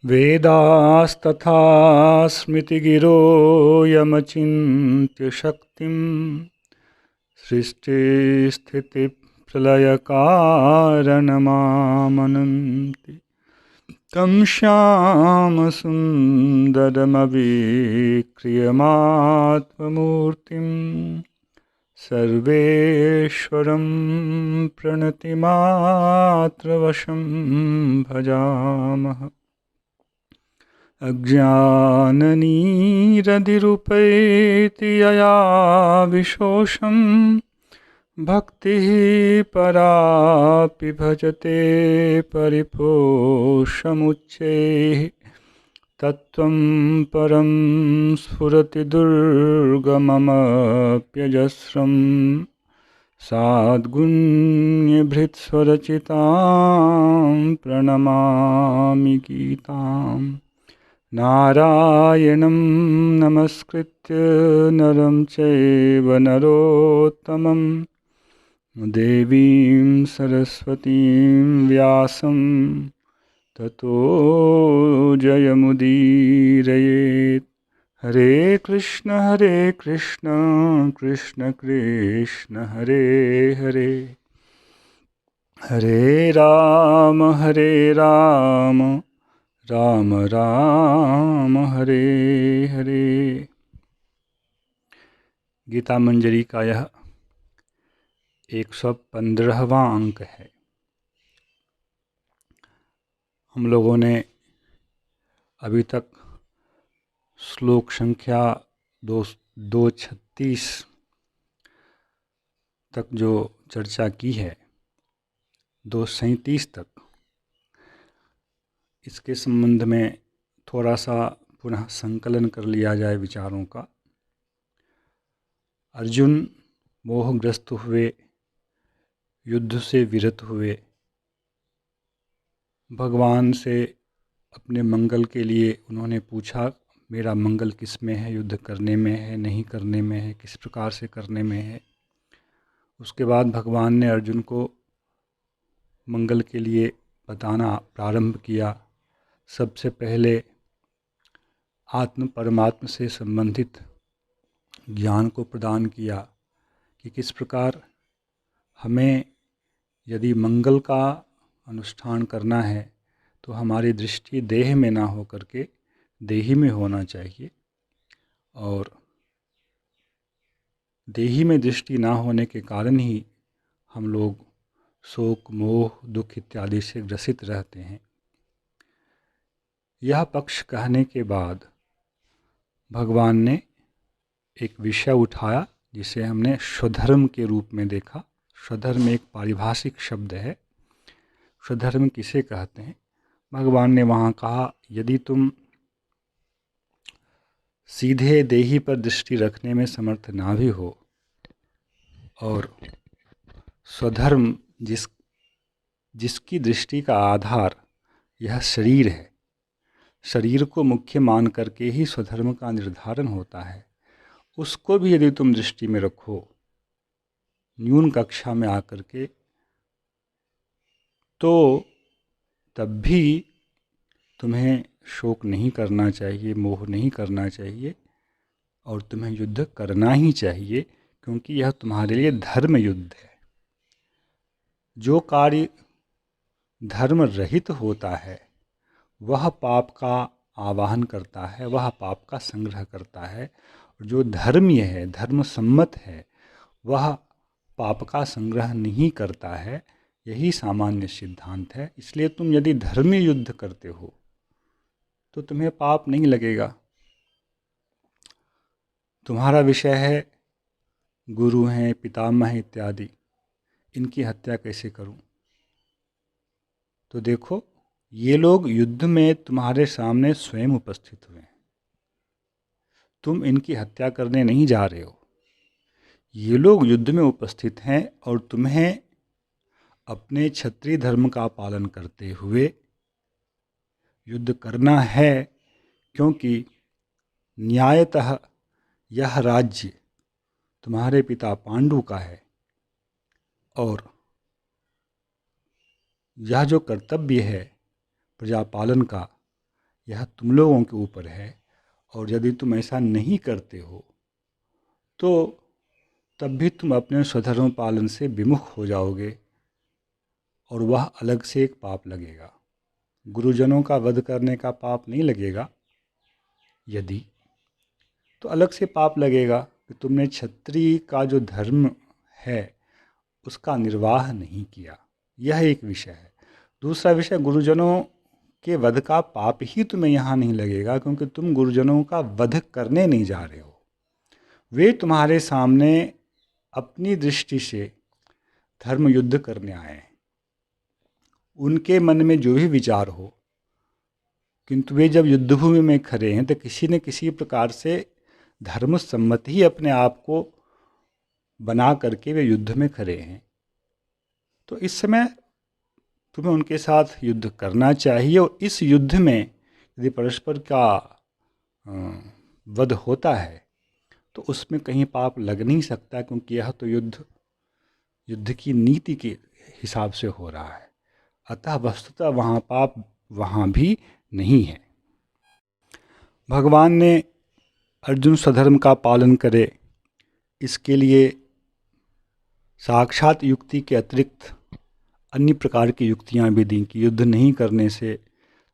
वेदास्तथा स्मृतिगिरो यमचिन्त्य शक्तिं सृष्टिस्थितिप्रलयकारणमामनन्ति तं श्यामसुन्दरमविक्रियमात्ममूर्तिं सर्वेश्वरं प्रणतिमात्रवशं भजामः। अज्ञाननिरधिरुपैति यया विशोषं भक्तिः परापि भजते परिपोषमुच्चैः तत्त्वं परं स्फुरति दुर्गममप्यजस्रं साद्गुण्यभृत्स्वरचितां प्रणमामि गीताम्। नारायणं नमस्कृत्य नरं चैव नरोत्तमं देवीं सरस्वतीं व्यासं ततो जयमुदीरयेत्। हरे कृष्ण कृष्ण कृष्ण हरे हरे, हरे राम राम राम हरे हरे। गीता मंजरी का यह 115वां अंक है। हम लोगों ने अभी तक श्लोक संख्या 236 तक जो चर्चा की है, 237 तक, इसके संबंध में थोड़ा सा पुनः संकलन कर लिया जाए विचारों का। अर्जुन मोहग्रस्त हुए, युद्ध से विरत हुए, भगवान से अपने मंगल के लिए उन्होंने पूछा, मेरा मंगल किस में है, युद्ध करने में है, नहीं करने में है, किस प्रकार से करने में है। उसके बाद भगवान ने अर्जुन को मंगल के लिए बताना प्रारंभ किया। सबसे पहले आत्म परमात्म से संबंधित ज्ञान को प्रदान किया कि किस प्रकार हमें यदि मंगल का अनुष्ठान करना है तो हमारी दृष्टि देह में ना हो करके देही में होना चाहिए, और देही में दृष्टि ना होने के कारण ही हम लोग शोक मोह दुख इत्यादि से ग्रसित रहते हैं। यह पक्ष कहने के बाद भगवान ने एक विषय उठाया जिसे हमने स्वधर्म के रूप में देखा। स्वधर्म एक पारिभाषिक शब्द है। स्वधर्म किसे कहते हैं? भगवान ने वहाँ कहा, यदि तुम सीधे देही पर दृष्टि रखने में समर्थ ना भी हो और स्वधर्म जिसकी दृष्टि का आधार यह शरीर है, शरीर को मुख्य मान करके ही स्वधर्म का निर्धारण होता है, उसको भी यदि तुम दृष्टि में रखो न्यून कक्षा में आकर के, तो तब भी तुम्हें शोक नहीं करना चाहिए, मोह नहीं करना चाहिए, और तुम्हें युद्ध करना ही चाहिए, क्योंकि यह तुम्हारे लिए धर्म युद्ध है। जो कार्य धर्म रहित होता है वह पाप का आवाहन करता है, वह पाप का संग्रह करता है। जो धर्मीय है, धर्म सम्मत है, वह पाप का संग्रह नहीं करता है। यही सामान्य सिद्धांत है। इसलिए तुम यदि धर्मी युद्ध करते हो तो तुम्हें पाप नहीं लगेगा। तुम्हारा विषय है गुरु हैं, पितामह इत्यादि, इनकी हत्या कैसे करूं? तो देखो, ये लोग युद्ध में तुम्हारे सामने स्वयं उपस्थित हुए हैं। तुम इनकी हत्या करने नहीं जा रहे हो। ये लोग युद्ध में उपस्थित हैं और तुम्हें अपने क्षत्रिय धर्म का पालन करते हुए युद्ध करना है, क्योंकि न्यायतः यह राज्य तुम्हारे पिता पांडु का है, और यह जो कर्तव्य है प्रजापालन का, यह तुम लोगों के ऊपर है, और यदि तुम ऐसा नहीं करते हो तो तब भी तुम अपने स्वधर्म पालन से विमुख हो जाओगे और वह अलग से एक पाप लगेगा। गुरुजनों का वध करने का पाप नहीं लगेगा, यदि तो अलग से पाप लगेगा कि तुमने क्षत्रिय का जो धर्म है उसका निर्वाह नहीं किया। यह एक विषय है। दूसरा विषय, गुरुजनों के वध का पाप ही तुम्हें यहाँ नहीं लगेगा, क्योंकि तुम गुरुजनों का वध करने नहीं जा रहे हो। वे तुम्हारे सामने अपनी दृष्टि से धर्म युद्ध करने आए हैं। उनके मन में जो भी विचार हो, किंतु वे जब युद्धभूमि में खड़े हैं तो किसी न किसी प्रकार से धर्म सम्मत ही अपने आप को बना करके वे युद्ध में खड़े हैं। तो इस समय तुम्हें उनके साथ युद्ध करना चाहिए, और इस युद्ध में यदि परस्पर का वध होता है तो उसमें कहीं पाप लग नहीं सकता, क्योंकि यह तो युद्ध की नीति के हिसाब से हो रहा है। अतः वस्तुतः वहाँ पाप वहाँ भी नहीं है। भगवान ने अर्जुन स्वधर्म का पालन करे इसके लिए साक्षात युक्ति के अतिरिक्त अन्य प्रकार की युक्तियाँ भी दी कि युद्ध नहीं करने से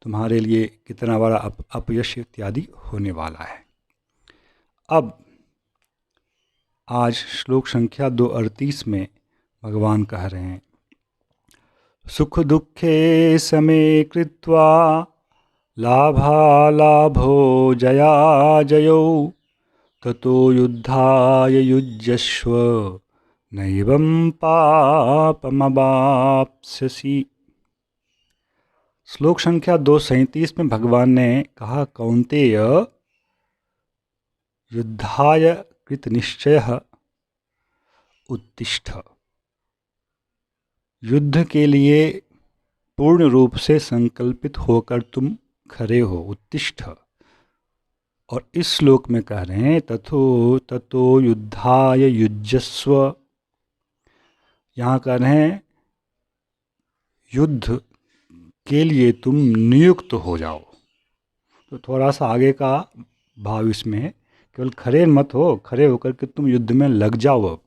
तुम्हारे लिए कितना बड़ा अपयश इत्यादि होने वाला है। अब आज श्लोक संख्या 238 में भगवान कह रहे हैं, सुख दुखे समे कृत्वा लाभालाभो जया जयौ ततो युद्धाय युज्यस्व नैवं पापमवाप्स्यसि। श्लोक संख्या 237 में भगवान ने कहा, कौन्तेय युद्धाय कृतनिश्चयः उत्तिष्ठ। युद्ध के लिए पूर्ण रूप से संकल्पित होकर तुम खड़े हो, उत्तिष्ठ। और इस श्लोक में कह रहे हैं ततो युद्धाय युज्यस्व। यहाँ कह रहे हैं युद्ध के लिए तुम नियुक्त हो जाओ। तो थोड़ा सा आगे का भाव इसमें है, केवल खड़े मत हो, खड़े होकर के तुम युद्ध में लग जाओ। अब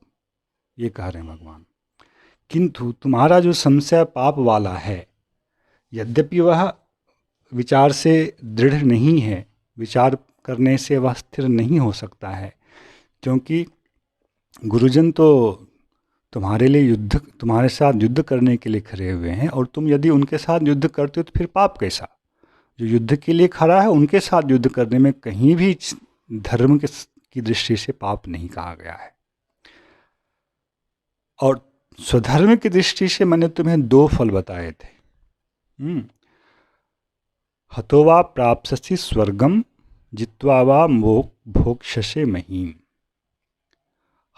ये कह रहे हैं भगवान। किंतु तुम्हारा जो संशय पाप वाला है, यद्यपि वह विचार से दृढ़ नहीं है, विचार करने से वह स्थिर नहीं हो सकता है, क्योंकि गुरुजन तो तुम्हारे लिए तुम्हारे साथ युद्ध करने के लिए खड़े हुए हैं, और तुम यदि उनके साथ युद्ध करते हो तो फिर पाप कैसा? जो युद्ध के लिए खड़ा है उनके साथ युद्ध करने में कहीं भी धर्म की दृष्टि से पाप नहीं कहा गया है। और स्वधर्म की दृष्टि से मैंने तुम्हें 2 फल बताए थे। हतोवा प्राप्स्यसि स्वर्गम जित्वा वा भोक्ष्यसे महीम।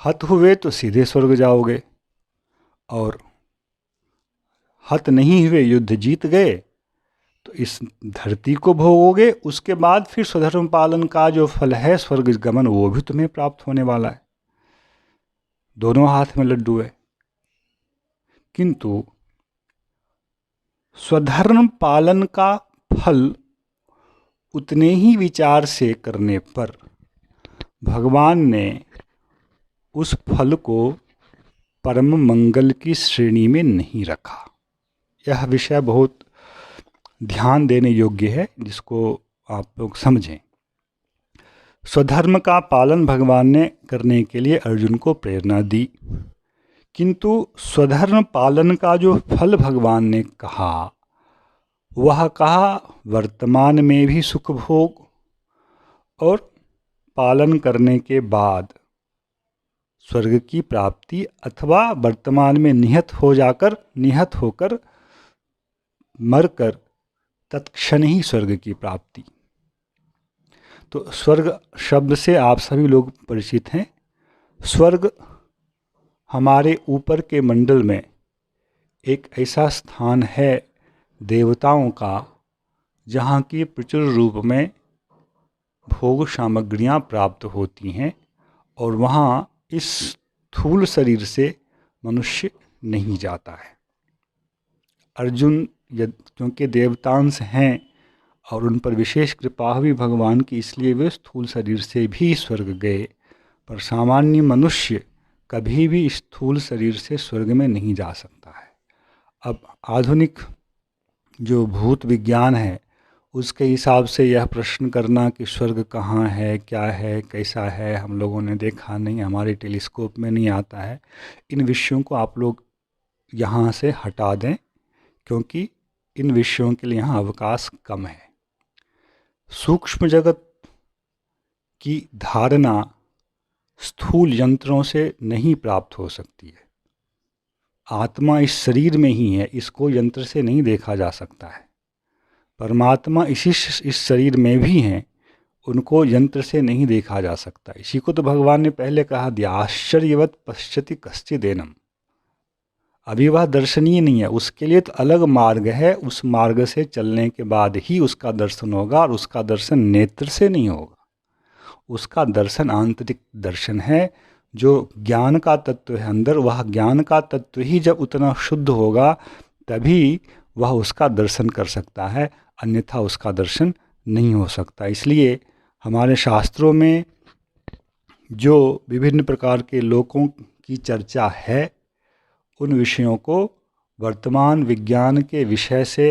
हत हुए तो सीधे स्वर्ग जाओगे, और हत नहीं हुए, युद्ध जीत गए तो इस धरती को भोगोगे। उसके बाद फिर स्वधर्म पालन का जो फल है स्वर्ग गमन, वो भी तुम्हें प्राप्त होने वाला है। दोनों हाथ में लड्डू है। किंतु स्वधर्म पालन का फल उतने ही विचार से करने पर भगवान ने उस फल को परम मंगल की श्रेणी में नहीं रखा। यह विषय बहुत ध्यान देने योग्य है, जिसको आप लोग समझें। स्वधर्म का पालन भगवान ने करने के लिए अर्जुन को प्रेरणा दी, किंतु स्वधर्म पालन का जो फल भगवान ने कहा, वह कहा वर्तमान में भी सुख भोग, और पालन करने के बाद स्वर्ग की प्राप्ति, अथवा वर्तमान में निहत होकर मरकर तत्क्षण ही स्वर्ग की प्राप्ति। तो स्वर्ग शब्द से आप सभी लोग परिचित हैं। स्वर्ग हमारे ऊपर के मंडल में एक ऐसा स्थान है देवताओं का, जहाँ की प्रचुर रूप में भोग सामग्रियाँ प्राप्त होती हैं, और वहाँ इस स्थूल शरीर से मनुष्य नहीं जाता है। अर्जुन क्योंकि देवतांश हैं और उन पर विशेष कृपा हुई भगवान की, इसलिए वे स्थूल शरीर से भी स्वर्ग गए। पर सामान्य मनुष्य कभी भी स्थूल शरीर से स्वर्ग में नहीं जा सकता है। अब आधुनिक जो भूत विज्ञान है उसके हिसाब से यह प्रश्न करना कि स्वर्ग कहाँ है, क्या है, कैसा है, हम लोगों ने देखा नहीं, हमारे टेलीस्कोप में नहीं आता है, इन विषयों को आप लोग यहाँ से हटा दें, क्योंकि इन विषयों के लिए यहाँ अवकाश कम है। सूक्ष्म जगत की धारणा स्थूल यंत्रों से नहीं प्राप्त हो सकती है। आत्मा इस शरीर में ही है, इसको यंत्र से नहीं देखा जा सकता है। परमात्मा इस शरीर में भी हैं, उनको यंत्र से नहीं देखा जा सकता। इसी को तो भगवान ने पहले कहा दिया, आश्चर्यवत पश्यति कश्चिदेनम। अभी वह दर्शनीय नहीं है, उसके लिए तो अलग मार्ग है, उस मार्ग से चलने के बाद ही उसका दर्शन होगा, और उसका दर्शन नेत्र से नहीं होगा, उसका दर्शन आंतरिक दर्शन है, जो ज्ञान का तत्व है अंदर। वह ज्ञान का तत्व ही जब उतना शुद्ध होगा तभी वह उसका दर्शन कर सकता है, अन्यथा उसका दर्शन नहीं हो सकता। इसलिए हमारे शास्त्रों में जो विभिन्न प्रकार के लोकों की चर्चा है, उन विषयों को वर्तमान विज्ञान के विषय से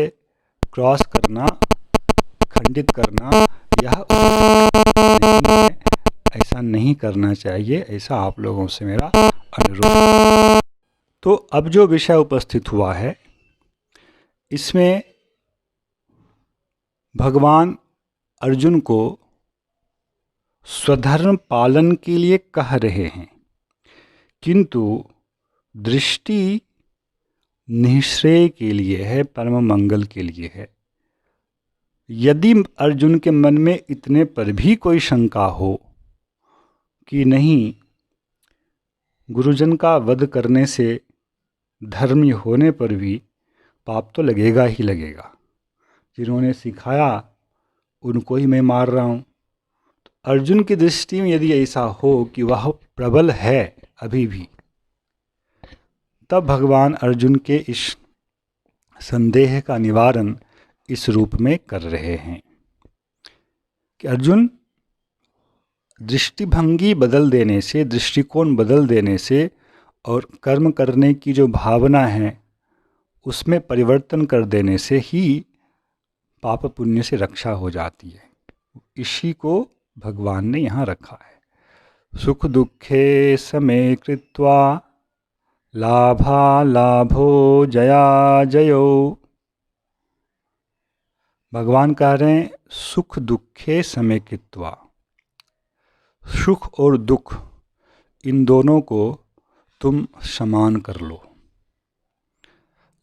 क्रॉस करना, खंडित करना, यह नहीं है, ऐसा नहीं करना चाहिए, ऐसा आप लोगों से मेरा अनुरोध। तो अब जो विषय उपस्थित हुआ है, इसमें भगवान अर्जुन को स्वधर्म पालन के लिए कह रहे हैं, किंतु दृष्टि निःश्रेय के लिए है, परम मंगल के लिए है। यदि अर्जुन के मन में इतने पर भी कोई शंका हो कि नहीं, गुरुजन का वध करने से, धर्मी होने पर भी पाप तो लगेगा ही लगेगा, जिन्होंने सिखाया उनको ही मैं मार रहा हूँ, तो अर्जुन की दृष्टि में यदि ऐसा हो कि वह प्रबल है अभी भी, तब भगवान अर्जुन के इस संदेह का निवारण इस रूप में कर रहे हैं कि अर्जुन, दृष्टिभंगी बदल देने से, दृष्टिकोण बदल देने से और कर्म करने की जो भावना है उसमें परिवर्तन कर देने से ही पाप पुण्य से रक्षा हो जाती है। इसी को भगवान ने यहाँ रखा है। सुख दुखे समे कृत्वा लाभा लाभो जया जयो। भगवान कह रहे हैं सुख दुखे समे कृत्वा, सुख और दुख इन दोनों को तुम समान कर लो।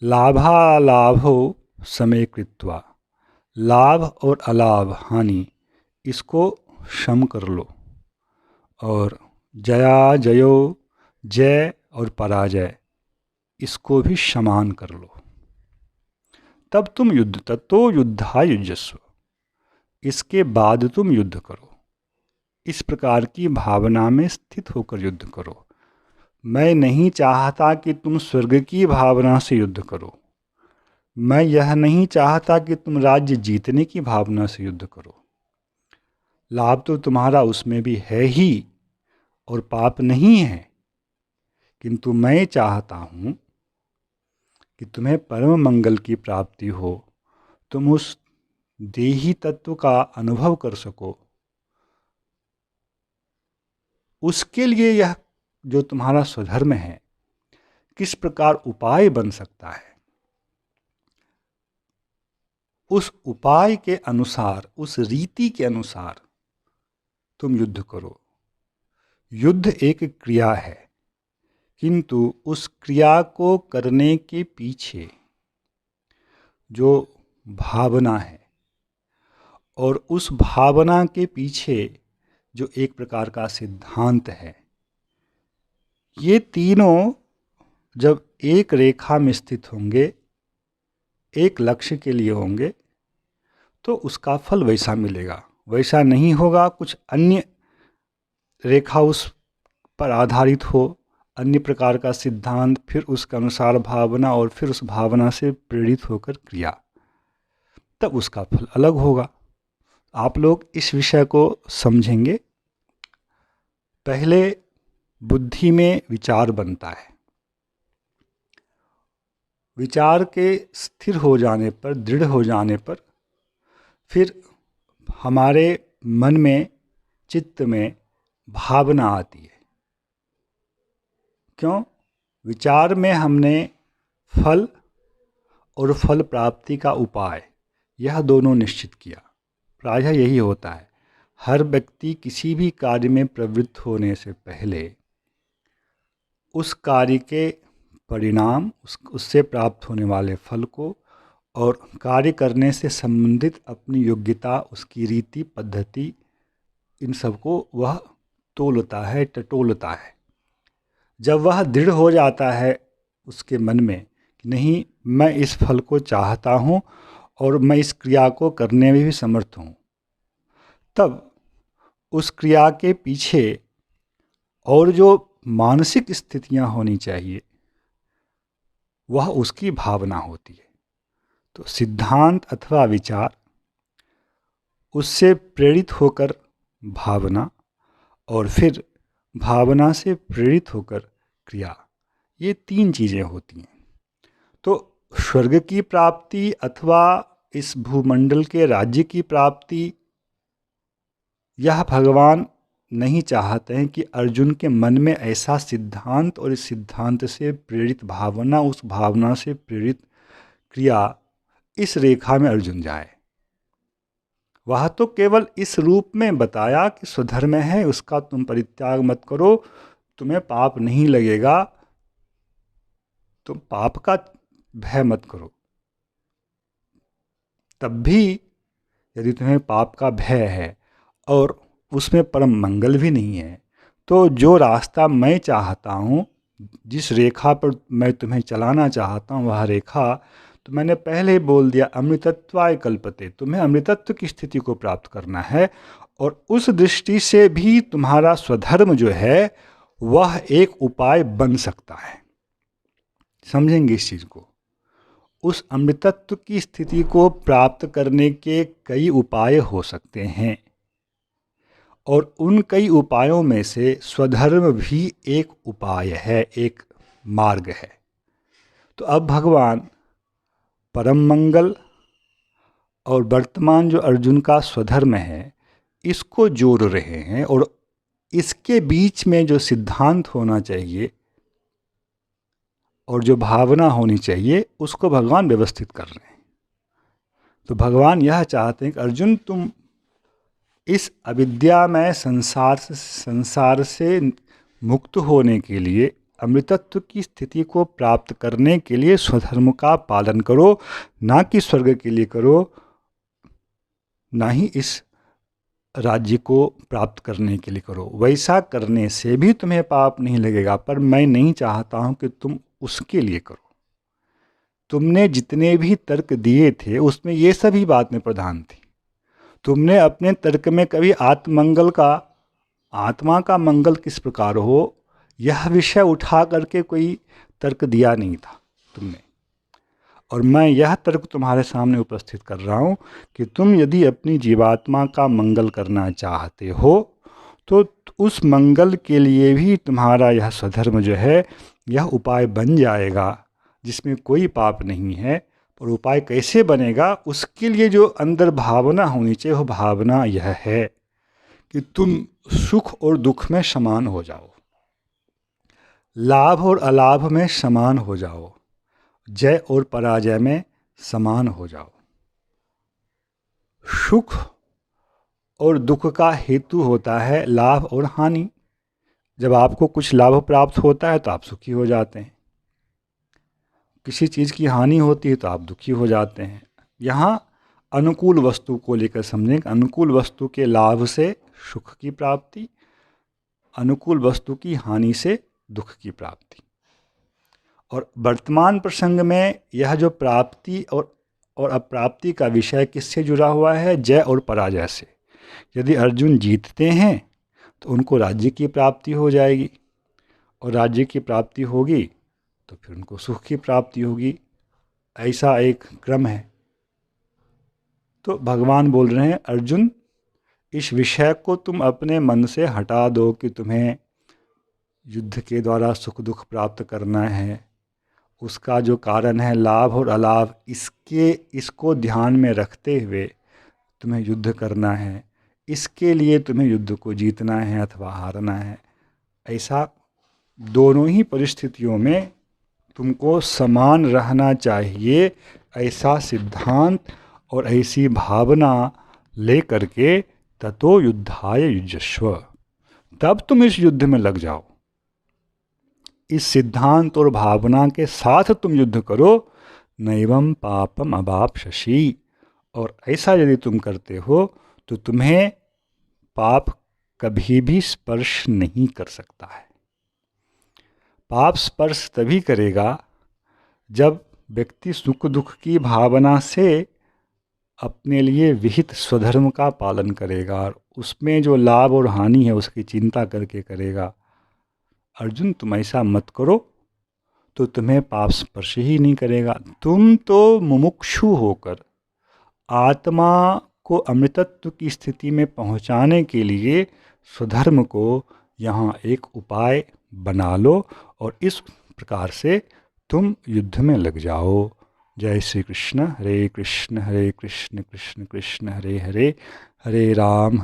लाभा लाभो समे कृत्वा, लाभ और अलाभ हानि इसको सम कर लो, और जया जयो, जय और पराजय इसको भी समान कर लो। तब तुम युद्ध, ततो युद्धा युजस्व, इसके बाद तुम युद्ध करो। इस प्रकार की भावना में स्थित होकर युद्ध करो। मैं नहीं चाहता कि तुम स्वर्ग की भावना से युद्ध करो, मैं यह नहीं चाहता कि तुम राज्य जीतने की भावना से युद्ध करो। लाभ तो तुम्हारा उसमें भी है ही और पाप नहीं है, किंतु मैं चाहता हूँ कि तुम्हें परम मंगल की प्राप्ति हो, तुम उस देही तत्व का अनुभव कर सको। उसके लिए यह जो तुम्हारा स्वधर्म है, किस प्रकार उपाय बन सकता है, उस उपाय के अनुसार, उस रीति के अनुसार तुम युद्ध करो। युद्ध एक क्रिया है, किंतु उस क्रिया को करने के पीछे जो भावना है और उस भावना के पीछे जो एक प्रकार का सिद्धांत है, ये तीनों जब एक रेखा में स्थित होंगे, एक लक्ष्य के लिए होंगे, तो उसका फल वैसा मिलेगा। वैसा नहीं होगा, कुछ अन्य रेखा उस पर आधारित हो, अन्य प्रकार का सिद्धांत, फिर उसके अनुसार भावना और फिर उस भावना से प्रेरित होकर क्रिया। तब उसका फल अलग होगा। आप लोग इस विषय को समझेंगे। पहले बुद्धि में विचार बनता है, विचार के स्थिर हो जाने पर, दृढ़ हो जाने पर, फिर हमारे मन में, चित्त में भावना आती है। क्यों? विचार में हमने फल और फल प्राप्ति का उपाय, यह दोनों निश्चित किया। प्रायः यही होता है, हर व्यक्ति किसी भी कार्य में प्रवृत्त होने से पहले उस कार्य के परिणाम, उससे प्राप्त होने वाले फल को और कार्य करने से संबंधित अपनी योग्यता, उसकी रीति पद्धति, इन सबको वह तोलता है, टटोलता है। जब वह दृढ़ हो जाता है उसके मन में कि नहीं, मैं इस फल को चाहता हूँ और मैं इस क्रिया को करने में भी समर्थ हूँ, तब उस क्रिया के पीछे और जो मानसिक स्थितियाँ होनी चाहिए वह उसकी भावना होती है। तो सिद्धांत अथवा विचार, उससे प्रेरित होकर भावना, और फिर भावना से प्रेरित होकर क्रिया, ये तीन चीज़ें होती हैं। तो स्वर्ग की प्राप्ति अथवा इस भूमंडल के राज्य की प्राप्ति, यह भगवान नहीं चाहते हैं कि अर्जुन के मन में ऐसा सिद्धांत और इस सिद्धांत से प्रेरित भावना, उस भावना से प्रेरित क्रिया, इस रेखा में अर्जुन जाए। वह तो केवल इस रूप में बताया कि स्वधर्म है, उसका तुम परित्याग मत करो, तुम्हें पाप नहीं लगेगा, तुम पाप का भय मत करो। तब भी यदि तुम्हें पाप का भय है और उसमें परम मंगल भी नहीं है, तो जो रास्ता मैं चाहता हूँ, जिस रेखा पर मैं तुम्हें चलाना चाहता हूँ, वह रेखा तो मैंने पहले ही बोल दिया, अमृतत्वाय कल्पते, तुम्हें अमृतत्व की स्थिति को प्राप्त करना है। और उस दृष्टि से भी तुम्हारा स्वधर्म जो है वह एक उपाय बन सकता है। समझेंगे इस चीज़ को। उस अमृतत्व की स्थिति को प्राप्त करने के कई उपाय हो सकते हैं, और उन कई उपायों में से स्वधर्म भी एक उपाय है, एक मार्ग है। तो अब भगवान परम मंगल और वर्तमान जो अर्जुन का स्वधर्म है, इसको जोड़ रहे हैं, और इसके बीच में जो सिद्धांत होना चाहिए और जो भावना होनी चाहिए, उसको भगवान व्यवस्थित कर रहे हैं। तो भगवान यह चाहते हैं कि अर्जुन, तुम इस अविद्यामय संसार से मुक्त होने के लिए, अमृतत्व की स्थिति को प्राप्त करने के लिए स्वधर्म का पालन करो, ना कि स्वर्ग के लिए करो, ना ही इस राज्य को प्राप्त करने के लिए करो। वैसा करने से भी तुम्हें पाप नहीं लगेगा, पर मैं नहीं चाहता हूँ कि तुम उसके लिए करो। तुमने जितने भी तर्क दिए थे उसमें ये सभी बातें प्रधान थी। तुमने अपने तर्क में कभी आत्मंगल का, आत्मा का मंगल किस प्रकार हो, यह विषय उठा करके कोई तर्क दिया नहीं था तुमने। और मैं यह तर्क तुम्हारे सामने उपस्थित कर रहा हूँ कि तुम यदि अपनी जीवात्मा का मंगल करना चाहते हो, तो उस मंगल के लिए भी तुम्हारा यह स्वधर्म जो है, यह उपाय बन जाएगा, जिसमें कोई पाप नहीं है। और उपाय कैसे बनेगा, उसके लिए जो अंदर भावना होनी चाहिए, वह भावना यह है कि तुम सुख और दुख में समान हो जाओ, लाभ और अलाभ में समान हो जाओ, जय और पराजय में समान हो जाओ। सुख और दुख का हेतु होता है लाभ और हानि। जब आपको कुछ लाभ प्राप्त होता है तो आप सुखी हो जाते हैं, किसी चीज़ की हानि होती है तो आप दुखी हो जाते हैं। यहाँ अनुकूल वस्तु को लेकर समझें, अनुकूल वस्तु के लाभ से सुख की प्राप्ति, अनुकूल वस्तु की हानि से दुख की प्राप्ति। और वर्तमान प्रसंग में यह जो प्राप्ति और अप्राप्ति का विषय किससे जुड़ा हुआ है, जय और पराजय से। यदि अर्जुन जीतते हैं तो उनको राज्य की प्राप्ति हो जाएगी, और राज्य की प्राप्ति होगी तो फिर उनको सुख की प्राप्ति होगी। ऐसा एक क्रम है। तो भगवान बोल रहे हैं, अर्जुन इस विषय को तुम अपने मन से हटा दो कि तुम्हें युद्ध के द्वारा सुख दुख प्राप्त करना है, उसका जो कारण है लाभ और अलाभ, इसको ध्यान में रखते हुए तुम्हें युद्ध करना है। इसके लिए तुम्हें युद्ध को जीतना है अथवा हारना है। ऐसा दोनों ही परिस्थितियों में तुमको समान रहना चाहिए, ऐसा सिद्धांत और ऐसी भावना ले करके ततो युद्धाय युज्यस्व, तब तुम इस युद्ध में लग जाओ। इस सिद्धांत और भावना के साथ तुम युद्ध करो। नैवं पापम अवाप्स्यसि, और ऐसा यदि तुम करते हो तो तुम्हें पाप कभी भी स्पर्श नहीं कर सकता है। पाप स्पर्श तभी करेगा जब व्यक्ति सुख दुख की भावना से अपने लिए विहित स्वधर्म का पालन करेगा और उसमें जो लाभ और हानि है उसकी चिंता करके करेगा। अर्जुन तुम ऐसा मत करो तो तुम्हें पाप स्पर्श ही नहीं करेगा। तुम तो मुमुक्षु होकर आत्मा को अमृतत्व की स्थिति में पहुंचाने के लिए स्वधर्म को यहाँ एक उपाय बना लो और इस प्रकार से तुम युद्ध में लग जाओ। जय श्री कृष्ण। हरे कृष्ण कृष्ण कृष्ण हरे हरे, हरे राम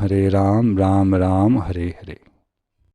राम राम हरे हरे।